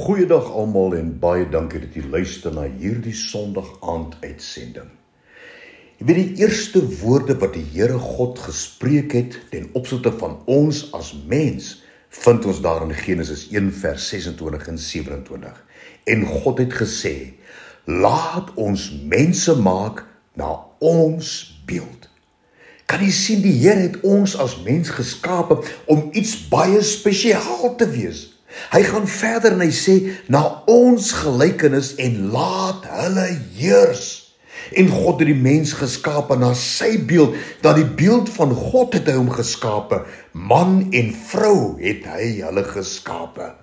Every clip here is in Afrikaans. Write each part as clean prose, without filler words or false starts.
Goeiedag almal en baie dankie dat jy luister na hierdie Sondag aand uitsending. Jy weet die eerste woorde wat die Here God gespreek het ten opsigte van ons as mens, vind ons daar in Genesis 1 vers 26 en 27. En God het gesê, laat ons mense maak na ons beeld. Kan jy sien, die Here het ons as mens geskape om iets baie spesiaal te wees. Hy gaan verder en hy sê, na ons gelykenis en laat hulle heers. En God het die mens geskape na sy beeld, dat die beeld van God het hy hom geskape. Man en vrou het hy hulle geskape.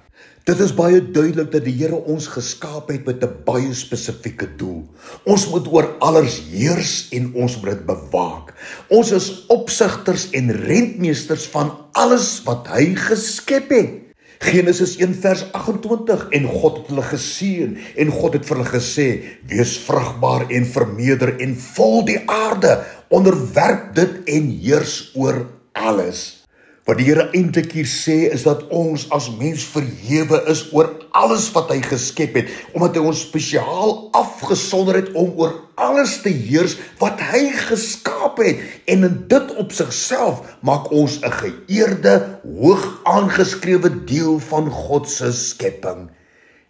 Dit is baie duidelik dat die Here ons geskape het met 'n baie spesifieke doel. Ons moet oor alles heers en ons moet dit bewaak. Ons is opsigters en rentmeesters van alles wat hy geskep het. Genesis 1 vers 28, en God het hulle geseën, en God het vir hulle gesê, wees vrugbaar en vermeerder en vul die aarde, onderwerp dit en heers oor alles. Wat die Here eintlik hier sê, is dat ons as mens verhewe is oor alles wat hy geskep het, omdat hy ons spesiaal afgesonder het om oor alles te heers wat hy geskaap het. En in dit op sigself maak ons 'n geëerde, hoog aangeskrewe deel van God se skepping.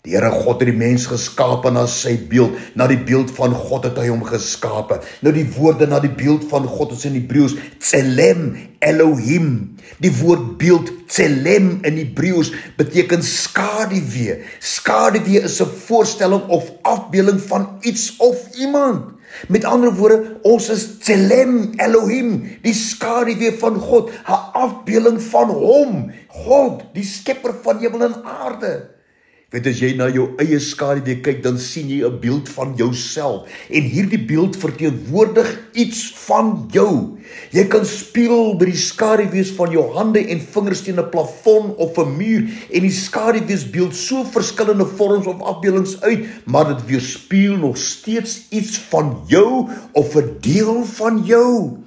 Die Here God het die mens geskape na sy beeld, na die beeld van God het hy hom geskape. Nou die woorde na die beeld van God is in Hebreëus Tselem Elohim. Die woord beeld Tselem in Hebreëus beteken skaduwee. Skaduwee is 'n voorstelling of afbeelding van iets of iemand. Met ander woorde, ons is Tselem Elohim, die skaduwee van God, 'n afbeelding van hom, God, die skepper van hemel en aarde. Weet, as jy na jou eie skaduwee kyk, dan sien jy 'n beeld van jouself. En hierdie beeld verteenwoordig iets van jou. Jy kan spieël by die skaduwees van jou hande en vingers teen 'n plafon of 'n muur, en die skaduwees beeld so verskillende vorms of afbeeldings uit, maar dit weerspieël nog steeds iets van jou of 'n deel van jou.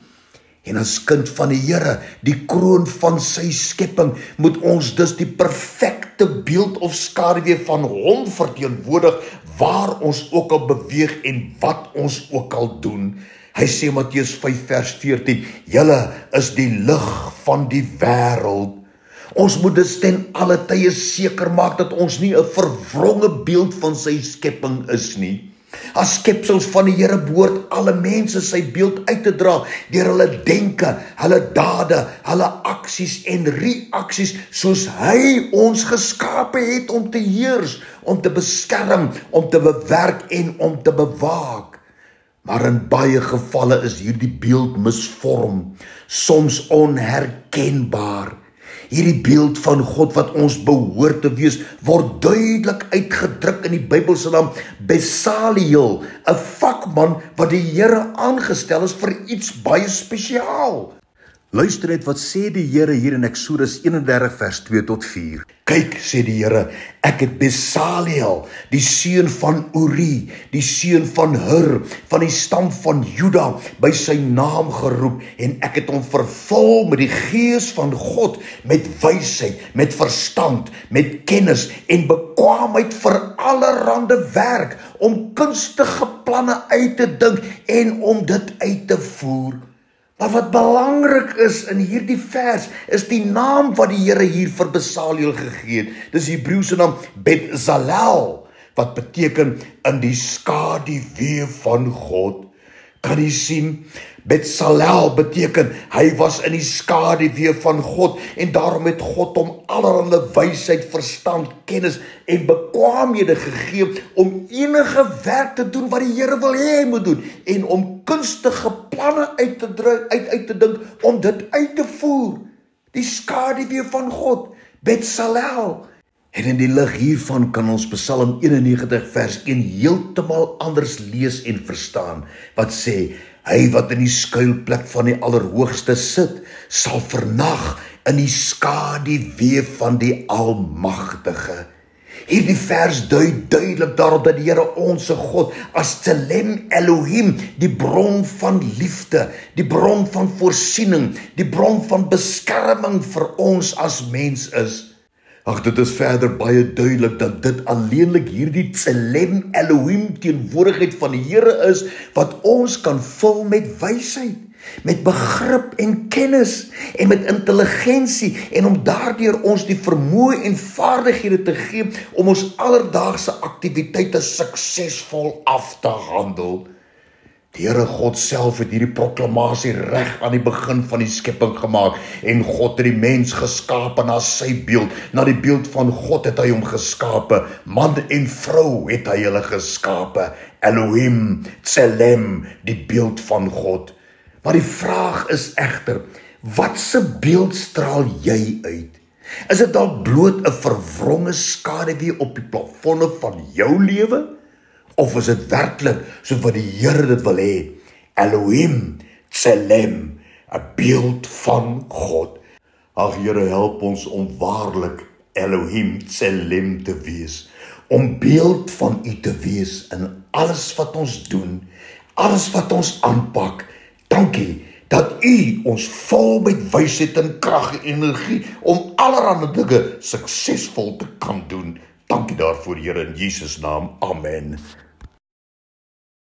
En as kind van die Here, die kroon van sy skepping, moet ons dus die perfekte beeld of skaduwee van hom verteenwoordig, waar ons ook al beweeg en wat ons ook al doen. Hy sê Matteus 5 vers 14, julle is die lig van die wêreld. Ons moet dus ten alle tye seker maak dat ons nie 'n verwronge beeld van sy skepping is nie. As skepsels van die Here behoort alle mense sy beeld uit te dra, deur hulle denke, hulle dade, hulle aksies en reaksies, soos hy ons geskape het om te heers, om te beskerm, om te bewerk en om te bewaak. Maar in baie gevalle is hierdie beeld misvorm, soms onherkenbaar. Hierdie beeld van God wat ons behoort te wees, word duidelik uitgedruk in die Bybelse naam Besaliel, 'n vakman wat die Here aangestel is vir iets baie spesiaal. Luister net wat sê die Here hier in Eksodus 31 vers 2 tot 4. Kyk, sê die Here, ek het Besaliel, die seun van Uri, die seun van Hur, van die stam van Juda, by sy naam geroep, en ek het hom vervul met die gees van God, met wysheid, met verstand, met kennis en bekwaamheid vir allerhande werk, om kunstige planne uit te dink en om dit uit te voer. Maar wat belangrik is in hierdie vers, is die naam wat die Here hier vir Besaliel gegee het. Dis die Hebreëse naam Betzalel, wat beteken in die skaduwee van God. Kan jy sien? Betzalel beteken, hy was in die skaduwee van God, en daarom het God hom allerhande wysheid, verstand, kennis en bekwaamhede gegee, om enige werk te doen wat die Here wil hê hy moet doen, en om kunstige planne uit te dink, om dit uit te voer. Die skaduwee van God, Betzalel. En in die lig hiervan kan ons Psalm 91 vers 1 heeltemal anders lees en verstaan, wat sê, hy wat in die skuilplek van die Allerhoogste sit, sal vernag in die skaduwee van die Almagtige. Hierdie vers dui duidelik daarop dat die Here ons God as Tselem Elohim, die bron van liefde, die bron van voorsiening, die bron van beskerming vir ons as mens is. Ag, dit is verder baie duidelik dat dit alleenlik hierdie Tselem Elohim teenwoordigheid van die Here is wat ons kan vul met wysheid, met begrip en kennis en met intelligensie en om daardeur ons die vermoë en vaardighede te gee om ons alledaagse aktiwiteite suksesvol af te handel. Die Here God self het hierdie proklamasie reg aan die begin van die skepping gemaak en God het die mens geskape na sy beeld. Na die beeld van God het hy hom geskape. Man en vrou het hy hulle geskape. Elohim, Tselem, die beeld van God. Maar die vraag is egter, watse beeld straal jy uit? Is dit dalk bloot 'n verwronge skaduwee op die plafonne van jou lewe? Of is dit werklik so wat die Here dit wil hê? Elohim, Tselem, 'n beeld van God. Ag Here, help ons om waarlik Elohim, Tselem te wees, om beeld van U te wees in alles wat ons doen, alles wat ons aanpak. Dankie dat U ons vul met wysheid en krag en energie om allerlei dinge suksesvol te kan doen. Dankie daarvoor, Here, in Jesus naam. Amen.